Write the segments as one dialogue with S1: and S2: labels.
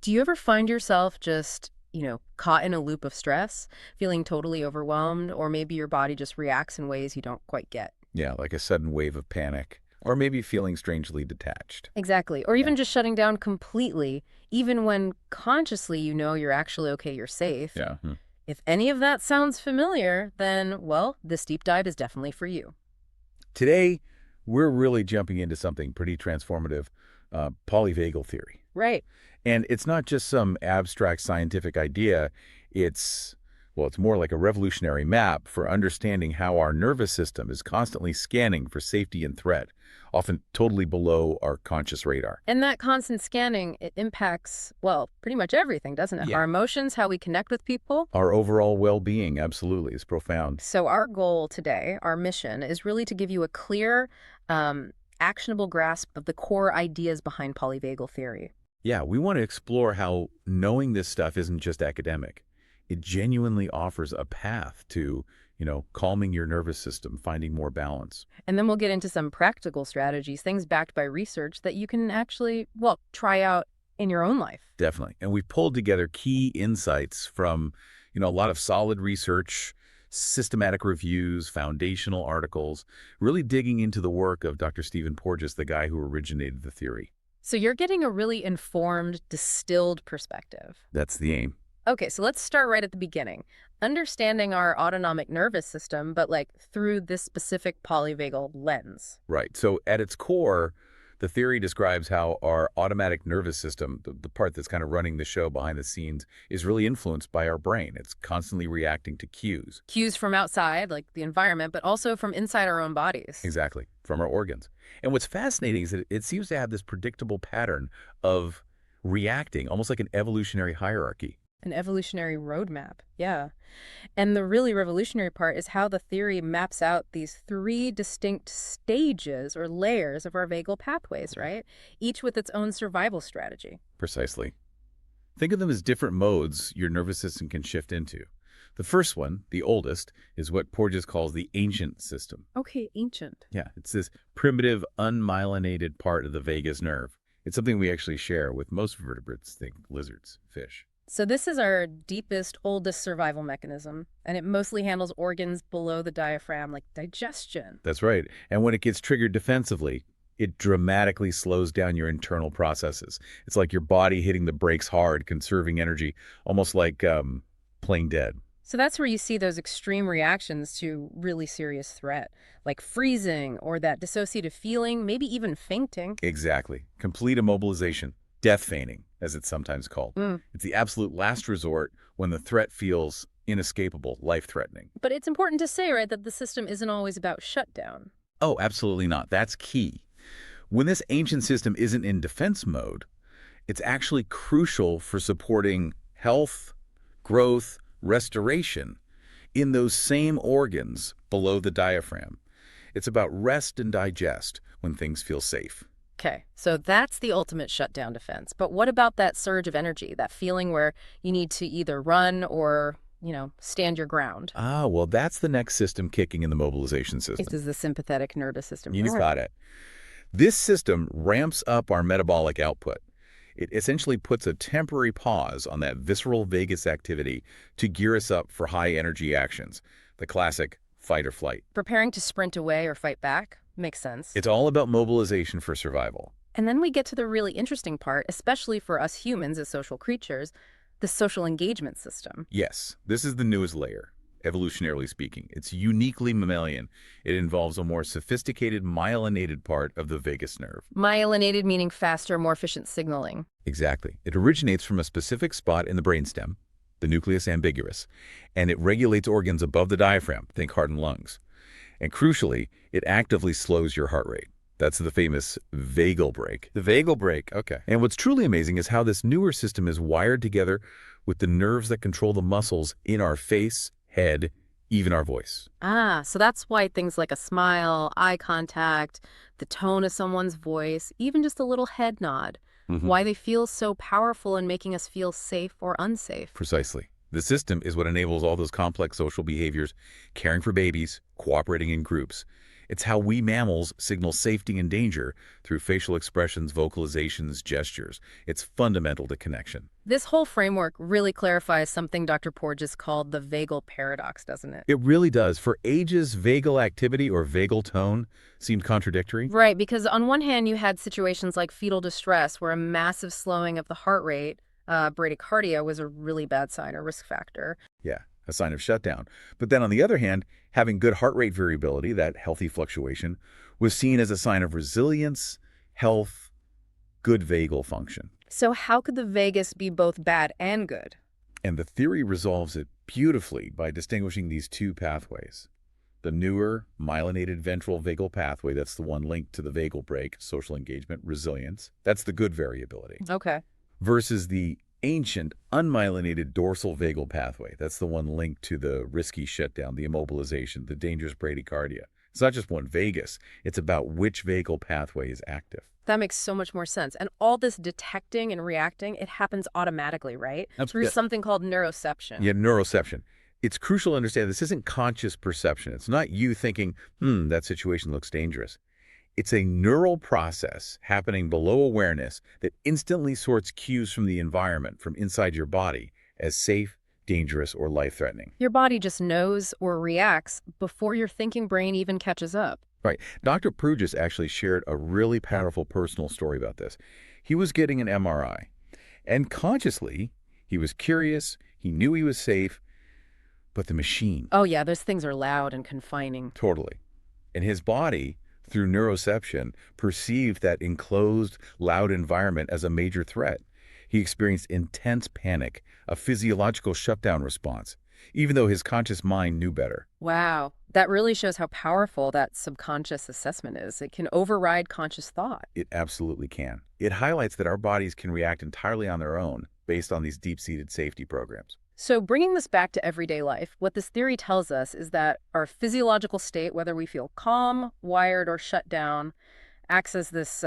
S1: Do you ever find yourself just, caught in a loop of stress, feeling totally overwhelmed, or maybe your body just reacts in ways you don't quite get?
S2: Yeah, like a sudden wave of panic, or maybe feeling strangely detached.
S1: Exactly. Or
S2: Yeah.
S1: even just shutting down completely, even when consciously you know you're actually okay, you're safe.
S2: Yeah.
S1: If any of that sounds familiar, then, well, this deep dive is definitely for you.
S2: Today, we're really jumping into something pretty transformative, polyvagal theory.
S1: Right.
S2: And it's not just some abstract scientific idea. It's, well, it's more like a revolutionary map for understanding how our nervous system is constantly scanning for safety and threat, often totally below our conscious radar.
S1: And that constant scanning, it impacts, well, pretty much everything, doesn't it? Our
S2: Yeah.
S1: emotions, how we connect with people.
S2: Our overall well-being, absolutely, is profound.
S1: So our goal today, our mission, is really to give you a clear, um, actionable grasp of the core ideas behind polyvagal theory.
S2: Yeah, we want to explore how knowing this stuff isn't just academic. It genuinely offers a path to, calming your nervous system, finding more balance.
S1: And then we'll get into some practical strategies, things backed by research that you can actually, well, try out in your own life.
S2: Definitely. And we've pulled together key insights from, a lot of solid research, systematic reviews, foundational articles, really digging into the work of Dr. Stephen Porges, the guy who originated the theory.
S1: So you're getting a really informed, distilled perspective.
S2: That's the aim.
S1: Okay, so let's start right at the beginning. Understanding our autonomic nervous system, but like through this specific polyvagal lens.
S2: Right. So at its core, the theory describes how our automatic nervous system, the part that's kind of running the show behind the scenes, is really influenced by our brain. It's constantly reacting to cues.
S1: Cues from outside, like the environment, but also from inside our own bodies.
S2: Exactly, from our organs. And what's fascinating is that it seems to have this predictable pattern of reacting, almost like an evolutionary hierarchy.
S1: An evolutionary roadmap, yeah. And the really revolutionary part is how the theory maps out these three distinct stages or layers of our vagal pathways, right? Each with its own survival strategy.
S2: Precisely. Think of them as different modes your nervous system can shift into. The first one, the oldest, is what Porges calls the ancient system.
S1: Okay, ancient.
S2: Yeah, it's this primitive, unmyelinated part of the vagus nerve. It's something we actually share with most vertebrates, think lizards, fish.
S1: So this is our deepest, oldest survival mechanism, and it mostly handles organs below the diaphragm, like digestion.
S2: That's right. And when it gets triggered defensively, it dramatically slows down your internal processes. It's like your body hitting the brakes hard, conserving energy, almost like playing dead.
S1: So that's where you see those extreme reactions to really serious threat, like freezing or that dissociative feeling, maybe even fainting.
S2: Exactly. Complete immobilization. Death feigning, as it's sometimes called.
S1: Mm.
S2: It's the absolute last resort when the threat feels inescapable, life-threatening.
S1: But it's important to say, right, that the system isn't always about shutdown.
S2: Oh, absolutely not. That's key. When this ancient system isn't in defense mode, it's actually crucial for supporting health, growth, restoration in those same organs below the diaphragm. It's about rest and digest when things feel safe.
S1: Okay, so that's the ultimate shutdown defense. But what about that surge of energy, that feeling where you need to either run or, stand your ground?
S2: Ah, well, that's the next system kicking in the mobilization system.
S1: This is the sympathetic nervous system.
S2: You got it. This system ramps up our metabolic output. It essentially puts a temporary pause on that visceral vagus activity to gear us up for high-energy actions, the classic fight or flight.
S1: Preparing to sprint away or fight back makes sense.
S2: It's all about mobilization for survival.
S1: And then we get to the really interesting part, especially for us humans as social creatures, the social engagement system.
S2: Yes, this is the newest layer, evolutionarily speaking. It's uniquely mammalian. It involves a more sophisticated myelinated part of the vagus nerve.
S1: Myelinated meaning faster, more efficient signaling.
S2: Exactly. It originates from a specific spot in the brainstem, the nucleus ambiguous, and it regulates organs above the diaphragm, think heart and lungs. And crucially, it actively slows your heart rate. That's the famous vagal brake. The vagal brake, okay. And what's truly amazing is how this newer system is wired together with the nerves that control the muscles in our face, head, even our voice.
S1: Ah, so that's why things like a smile, eye contact, the tone of someone's voice, even just a little head nod, why they feel so powerful in making us feel safe or unsafe.
S2: Precisely. The system is what enables all those complex social behaviors, caring for babies, cooperating in groups. It's how we mammals signal safety and danger through facial expressions, vocalizations, gestures. It's fundamental to connection.
S1: This whole framework really clarifies something Dr. Porges called the vagal paradox, doesn't it?
S2: It really does. For ages, vagal activity or vagal tone seemed contradictory.
S1: Right, because on one hand, you had situations like fetal distress, where a massive slowing of the heart rate, bradycardia, was a really bad sign or risk factor.
S2: Yeah, a sign of shutdown. But then on the other hand, having good heart rate variability, that healthy fluctuation, was seen as a sign of resilience, health, good vagal function.
S1: So how could the vagus be both bad and good?
S2: And the theory resolves it beautifully by distinguishing these two pathways. The newer, myelinated ventral vagal pathway, that's the one linked to the vagal brake, social engagement, resilience, that's the good variability,
S1: Okay.
S2: versus the ancient, unmyelinated dorsal vagal pathway, that's the one linked to the risky shutdown, the immobilization, the dangerous bradycardia. It's not just one vagus, it's about which vagal pathway is active.
S1: That makes so much more sense. And all this detecting and reacting, it happens automatically, right? Through
S2: Yeah,
S1: something called neuroception.
S2: yeah, neuroception. It's crucial to understand this isn't conscious perception. It's not you thinking, that situation looks dangerous. It's a neural process happening below awareness that instantly sorts cues from the environment, from inside your body, as safe, dangerous, or life-threatening.
S1: Your body just knows or reacts before your thinking brain even catches up.
S2: Right. Dr. Prugis actually shared a really powerful personal story about this. He was getting an MRI, and consciously, he was curious, he knew he was safe, but the machine,
S1: Oh yeah, those things are loud and confining.
S2: totally. And his body, through neuroception, perceived that enclosed, loud environment as a major threat. He experienced intense panic, a physiological shutdown response, even though his conscious mind knew better.
S1: Wow, that really shows how powerful that subconscious assessment is. It can override conscious thought.
S2: It absolutely can. It highlights that our bodies can react entirely on their own based on these deep-seated safety programs.
S1: So bringing this back to everyday life, what this theory tells us is that our physiological state, whether we feel calm, wired, or shut down, acts as this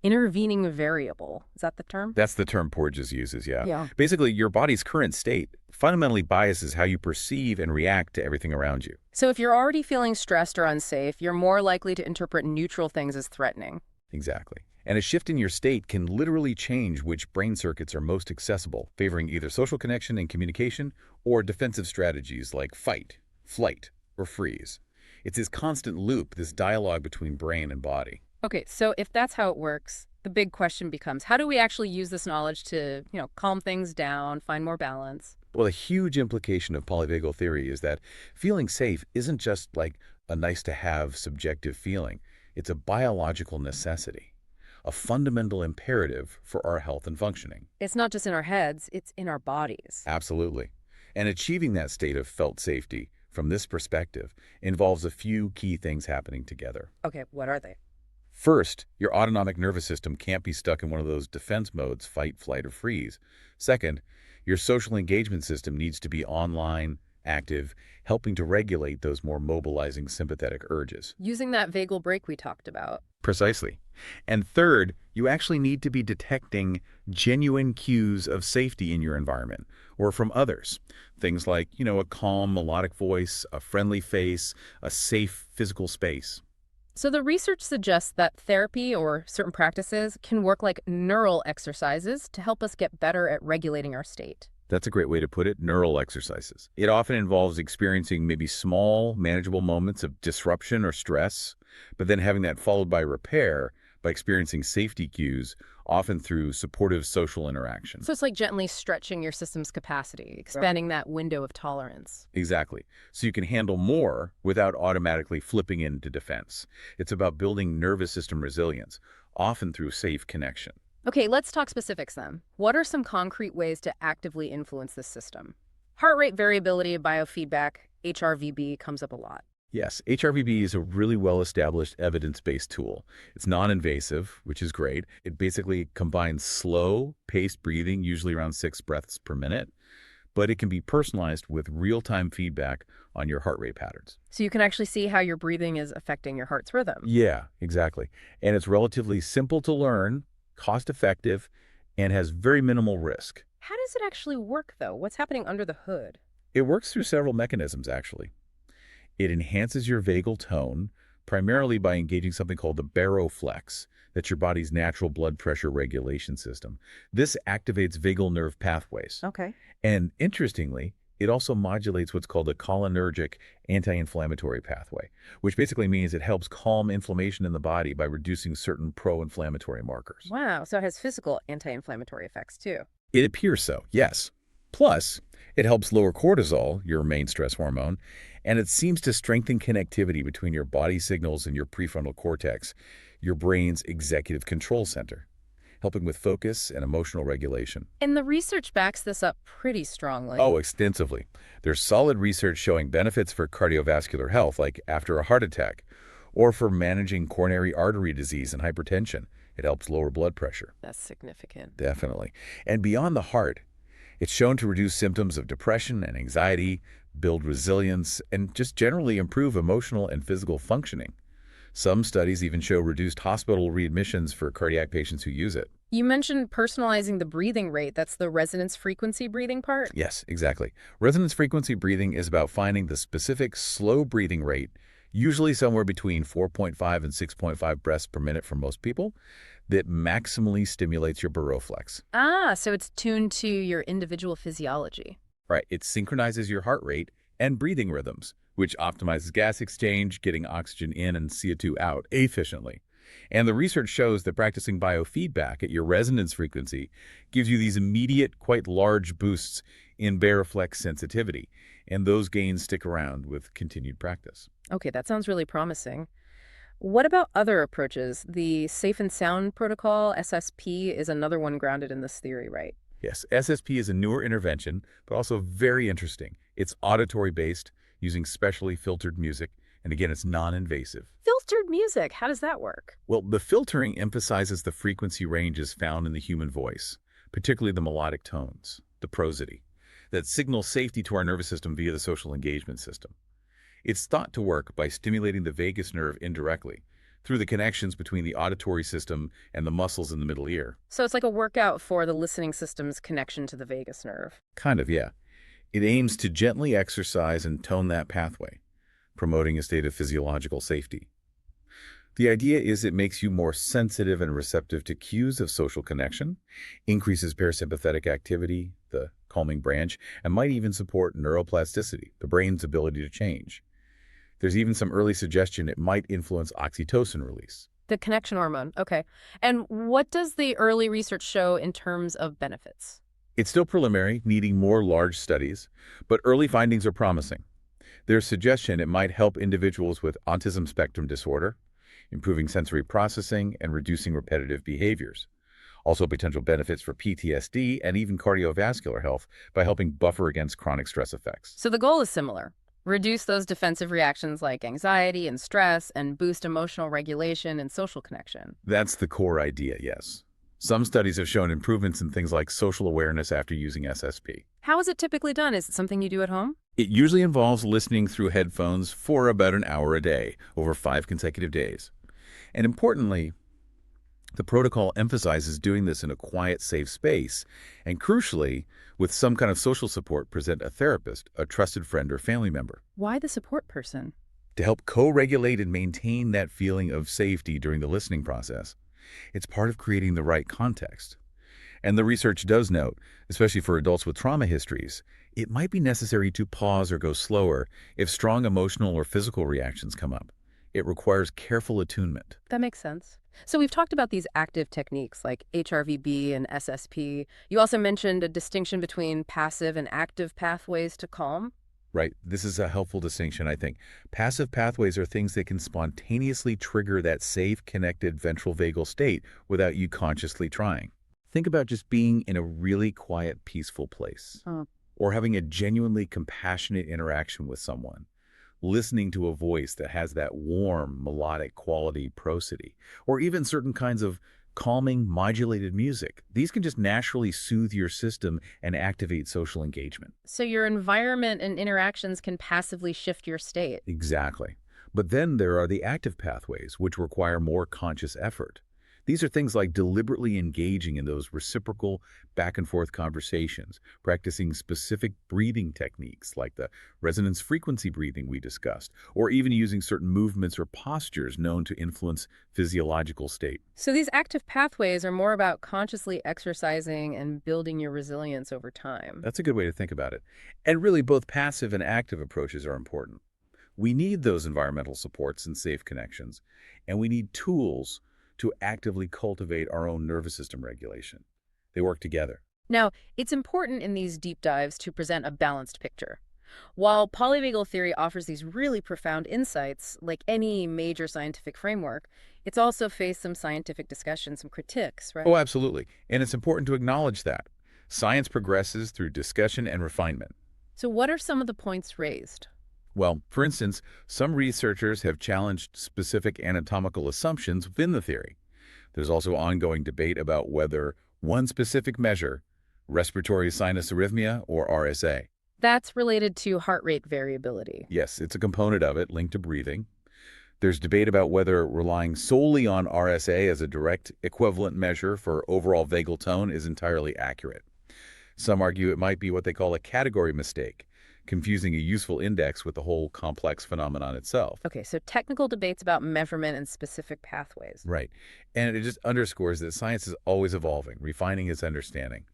S1: intervening variable. Is that the term?
S2: That's the term Porges uses, yeah.
S1: Yeah.
S2: Basically, your body's current state fundamentally biases how you perceive and react to everything around you.
S1: So if you're already feeling stressed or unsafe, you're more likely to interpret neutral things as threatening.
S2: Exactly. And a shift in your state can literally change which brain circuits are most accessible, favoring either social connection and communication or defensive strategies like fight, flight, or freeze. It's this constant loop, this dialogue between brain and body.
S1: Okay, so if that's how it works, the big question becomes, how do we actually use this knowledge to, calm things down, find more balance?
S2: Well, a huge implication of polyvagal theory is that feeling safe isn't just like a nice-to-have subjective feeling. It's a biological necessity, a fundamental imperative for our health and functioning.
S1: It's not just in our heads, it's in our bodies.
S2: Absolutely. And achieving that state of felt safety from this perspective involves a few key things happening together.
S1: Okay, what are they?
S2: First, your autonomic nervous system can't be stuck in one of those defense modes, fight, flight, or freeze. Second, your social engagement system needs to be online, active, helping to regulate those more mobilizing sympathetic urges.
S1: Using that vagal brake we talked about.
S2: Precisely. And third, you actually need to be detecting genuine cues of safety in your environment or from others. Things like, a calm, melodic voice, a friendly face, a safe physical space.
S1: So the research suggests that therapy or certain practices can work like neural exercises to help us get better at regulating our state.
S2: That's a great way to put it, neural exercises. It often involves experiencing maybe small, manageable moments of disruption or stress, but then having that followed by repair by experiencing safety cues, often through supportive social interaction.
S1: So it's like gently stretching your system's capacity, expanding that window of tolerance.
S2: Exactly. So you can handle more without automatically flipping into defense. It's about building nervous system resilience, often through safe connection.
S1: Okay, let's talk specifics then. What are some concrete ways to actively influence this system? Heart rate variability, biofeedback, HRVB comes up a lot.
S2: Yes, HRVB is a really well-established evidence-based tool. It's non-invasive, which is great. It basically combines slow, paced breathing, usually around 6 breaths per minute, but it can be personalized with real-time feedback on your heart rate patterns.
S1: So you can actually see how your breathing is affecting your heart's rhythm.
S2: Yeah, exactly. And it's relatively simple to learn, cost-effective, and has very minimal risk.
S1: How does it actually work, though? What's happening under the hood?
S2: It works through several mechanisms, actually. It enhances your vagal tone primarily by engaging something called the baroflex. That's your body's natural blood pressure regulation system. This activates vagal nerve pathways.
S1: Okay.
S2: And interestingly, it also modulates what's called a cholinergic anti-inflammatory pathway, which basically means it helps calm inflammation in the body by reducing certain pro-inflammatory markers.
S1: Wow, so it has physical anti-inflammatory effects too.
S2: It appears so, yes. Plus, it helps lower cortisol, your main stress hormone, and it seems to strengthen connectivity between your body signals and your prefrontal cortex, your brain's executive control center, helping with focus and emotional regulation.
S1: And the research backs this up pretty strongly.
S2: Oh, extensively. There's solid research showing benefits for cardiovascular health, like after a heart attack, or for managing coronary artery disease and hypertension. It helps lower blood pressure.
S1: That's significant.
S2: Definitely. And beyond the heart, it's shown to reduce symptoms of depression and anxiety, build resilience, and just generally improve emotional and physical functioning. Some studies even show reduced hospital readmissions for cardiac patients who use it.
S1: You mentioned personalizing the breathing rate. That's the resonance frequency breathing part?
S2: Yes, exactly. Resonance frequency breathing is about finding the specific slow breathing rate, usually somewhere between 4.5 and 6.5 breaths per minute for most people, that maximally stimulates your baroflex.
S1: Ah, so it's tuned to your individual physiology.
S2: Right, it synchronizes your heart rate and breathing rhythms, which optimizes gas exchange, getting oxygen in and CO2 out efficiently. And the research shows that practicing biofeedback at your resonance frequency gives you these immediate, quite large boosts in baroflex sensitivity, and those gains stick around with continued practice.
S1: Okay, that sounds really promising. What about other approaches? The Safe and Sound Protocol, SSP, is another one grounded in this theory, right?
S2: Yes, SSP is a newer intervention, but also very interesting. It's auditory-based, using specially filtered music, and again, it's non-invasive.
S1: Filtered music, how does that work?
S2: Well, the filtering emphasizes the frequency ranges found in the human voice, particularly the melodic tones, the prosody, that signal safety to our nervous system via the social engagement system. It's thought to work by stimulating the vagus nerve indirectly, through the connections between the auditory system and the muscles in the middle ear.
S1: So it's like a workout for the listening system's connection to the vagus nerve.
S2: Kind of, yeah. It aims to gently exercise and tone that pathway, promoting a state of physiological safety. The idea is it makes you more sensitive and receptive to cues of social connection, increases parasympathetic activity, the calming branch, and might even support neuroplasticity, the brain's ability to change. There's even some early suggestion it might influence oxytocin release.
S1: The connection hormone, okay. And what does the early research show in terms of benefits?
S2: It's still preliminary, needing more large studies, but early findings are promising. There's suggestion it might help individuals with autism spectrum disorder, improving sensory processing and reducing repetitive behaviors. Also potential benefits for PTSD and even cardiovascular health by helping buffer against chronic stress effects.
S1: So the goal is similar. Reduce those defensive reactions like anxiety and stress and boost emotional regulation and social connection.
S2: That's the core idea, yes. Some studies have shown improvements in things like social awareness after using SSP.
S1: How is it typically done? Is it something you do at home?
S2: It usually involves listening through headphones for about an hour a day, over 5 consecutive days. And importantly, the protocol emphasizes doing this in a quiet, safe space, and crucially, with some kind of social support, present a therapist, a trusted friend or family member,
S1: Why the support person?
S2: to help co-regulate and maintain that feeling of safety during the listening process. It's part of creating the right context. And the research does note, especially for adults with trauma histories, it might be necessary to pause or go slower if strong emotional or physical reactions come up. It requires careful attunement.
S1: That makes sense. So we've talked about these active techniques like HRVB and SSP. You also mentioned a distinction between passive and active pathways to calm.
S2: Right. This is a helpful distinction, I think. Passive pathways are things that can spontaneously trigger that safe, connected ventral vagal state without you consciously trying. Think about just being in a really quiet, peaceful place, or having a genuinely compassionate interaction with someone, listening to a voice that has that warm, melodic quality prosody, or even certain kinds of calming, modulated music. These can just naturally soothe your system and activate social engagement.
S1: So your environment and interactions can passively shift your state.
S2: Exactly. But then there are the active pathways, which require more conscious effort. These are things like deliberately engaging in those reciprocal back-and-forth conversations, practicing specific breathing techniques like the resonance frequency breathing we discussed, or even using certain movements or postures known to influence physiological state.
S1: So these active pathways are more about consciously exercising and building your resilience over time.
S2: That's a good way to think about it. And really, both passive and active approaches are important. We need those environmental supports and safe connections, and we need tools to actively cultivate our own nervous system regulation. They work together.
S1: Now, it's important in these deep dives to present a balanced picture. While polyvagal theory offers these really profound insights, like any major scientific framework, it's also faced some scientific discussion, some critiques,
S2: Oh,
S1: right?
S2: absolutely. And it's important to acknowledge that. Science progresses through discussion and refinement.
S1: So what are some of the points raised?
S2: Well, for instance, some researchers have challenged specific anatomical assumptions within the theory. There's also ongoing debate about whether one specific measure, respiratory sinus arrhythmia or RSA,
S1: That's related to heart rate variability.
S2: yes, it's a component of it linked to breathing. There's debate about whether relying solely on RSA as a direct equivalent measure for overall vagal tone is entirely accurate. Some argue it might be what they call a category mistake, confusing a useful index with the whole complex phenomenon itself.
S1: Okay, so technical debates about measurement and specific pathways.
S2: Right. And it just underscores that science is always evolving, refining its understanding.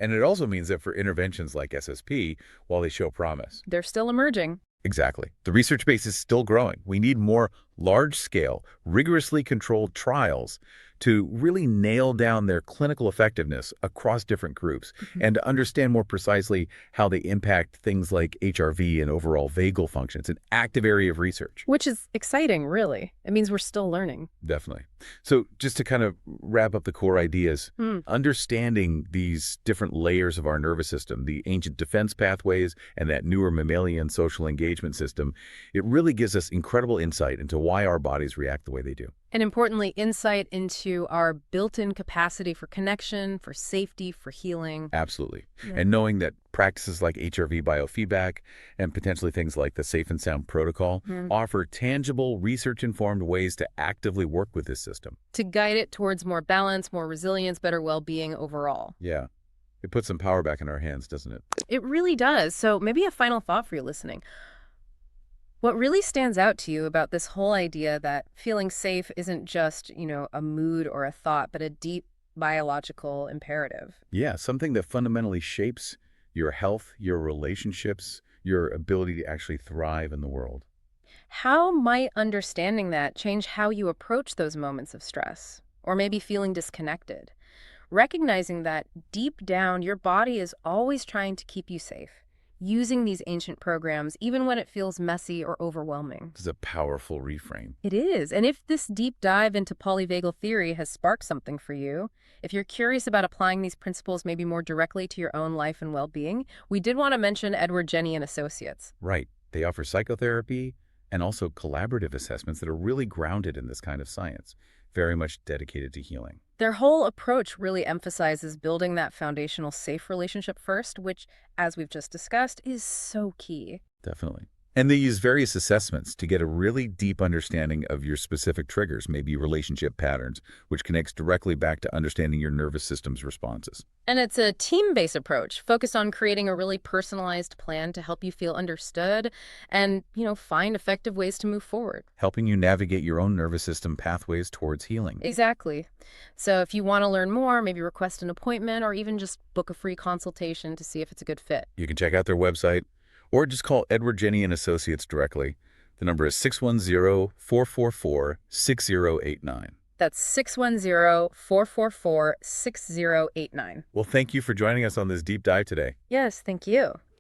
S2: And it also means that for interventions like SSP, while they show promise,
S1: They're still emerging.
S2: exactly, the research base is still growing. We need more large-scale, rigorously controlled trials to really nail down their clinical effectiveness across different groups
S1: Mhm.
S2: and to understand more precisely how they impact things like HRV and overall vagal function. It's an active area of research.
S1: Which is exciting, really. It means we're still learning.
S2: Definitely. So just to kind of wrap up the core ideas,
S1: Hmm.
S2: understanding these different layers of our nervous system, the ancient defense pathways and that newer mammalian social engagement system, it really gives us incredible insight into why our bodies react the way they do.
S1: And importantly, insight into our built-in capacity for connection, for safety, for healing.
S2: Absolutely.
S1: Yeah.
S2: And knowing that practices like HRV biofeedback and potentially things like the Safe and Sound protocol
S1: Hmm.
S2: offer tangible, research-informed ways to actively work with this system.
S1: To guide it towards more balance, more resilience, better well-being overall.
S2: Yeah. It puts some power back in our hands, doesn't it?
S1: It really does. So maybe a final thought for you listening. What really stands out to you about this whole idea that feeling safe isn't just, a mood or a thought, but a deep biological imperative?
S2: Yeah, something that fundamentally shapes your health, your relationships, your ability to actually thrive in the world.
S1: How might understanding that change how you approach those moments of stress or maybe feeling disconnected? Recognizing that deep down, your body is always trying to keep you safe, using these ancient programs even when it feels messy or overwhelming.
S2: This is a powerful reframe.
S1: It is. And if this deep dive into polyvagal theory has sparked something for you, if you're curious about applying these principles maybe more directly to your own life and well-being, we did want to mention Edward Jenny and Associates.
S2: Right. They offer psychotherapy and also collaborative assessments that are really grounded in this kind of science, very much dedicated to healing.
S1: Their whole approach really emphasizes building that foundational safe relationship first, which, as we've just discussed, is so key.
S2: Definitely. And they use various assessments to get a really deep understanding of your specific triggers, maybe relationship patterns, which connects directly back to understanding your nervous system's responses.
S1: And it's a team-based approach focused on creating a really personalized plan to help you feel understood and, find effective ways to move forward.
S2: Helping you navigate your own nervous system pathways towards healing.
S1: Exactly. So if you want to learn more, maybe request an appointment or even just book a free consultation to see if it's a good fit.
S2: You can check out their website or just call Edward Jenny and Associates directly. The number is 610-444-6089.
S1: That's 610-444-6089.
S2: Well, thank you for joining us on this deep dive today.
S1: Yes, thank you.